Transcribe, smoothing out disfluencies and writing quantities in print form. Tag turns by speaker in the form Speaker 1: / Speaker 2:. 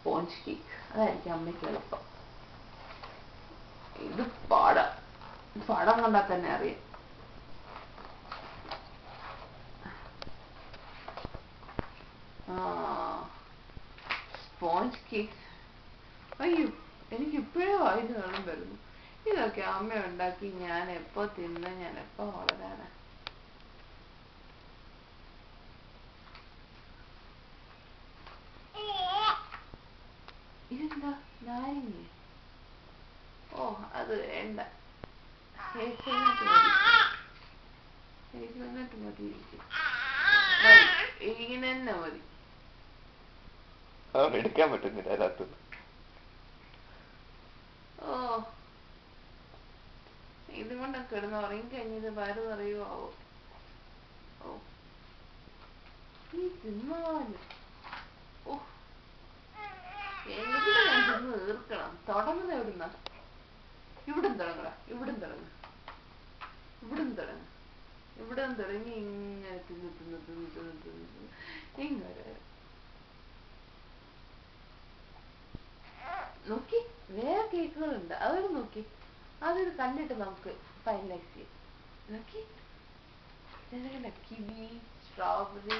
Speaker 1: Sponge cake. അതായിരിക്കും അമ്മയ്ക്ക് എളുപ്പം. ഇത് പാടാം. പടം കണ്ടാൽ തന്നെ അറിയാം. Sponge cake. അയ്യോ, എനിക്ക് ഇപ്പോഴേ വായിന്ന് വെള്ളം വരുന്നു. ഇതൊക്കെ അമ്മ ഉണ്ടാക്കി ഞാൻ എപ്പോ തിന്ന്, ഞാൻ എപ്പോ വളരാനാ? ഇതെന്താ നാരങ്ങ? ഓ, അത് വേണ്ട. ഹേസൽനട്ട് മതി. ഹേസൽനട്ട് മതി. ഇങ്ങനെ തന്നെ മതി.
Speaker 2: എടുക്കാൻ പറ്റുന്നില്ല അതിനകത്തുനിന്ന്.
Speaker 1: ഓ, ഇതുകൊണ്ടൊക്കെ കിടന്ന് ഉറങ്ങി കഴിഞ്ഞത് വയറ് നിറയുവോ? ഓ, ഈ തിന്നാല്. ഓ, എവിടെ ഞാൻ തിന്ന് തീർക്കണം. തുടങ്ങുന്ന എവിടുന്ന? ഇവിടും തുടങ്ങണം. ഇവിടും തുടങ്ങും. ഇവിടും തുടങ്ങും. ഇവിടം തുടങ്ങി ഇങ്ങനെ തിന്ന് തിന്ന് തിന്ന് തിന്ന് തിന്ന് ഇങ്ങനെ. നോക്കി, വേറെ കേക്കുകളുണ്ട്. അതൊരു നോക്കി, അതൊരു കണ്ടിട്ട് നമുക്ക് ഫൈനലൈസ് ചെയ്യാം. നോക്കി, കിവി, സ്ട്രോബെറി,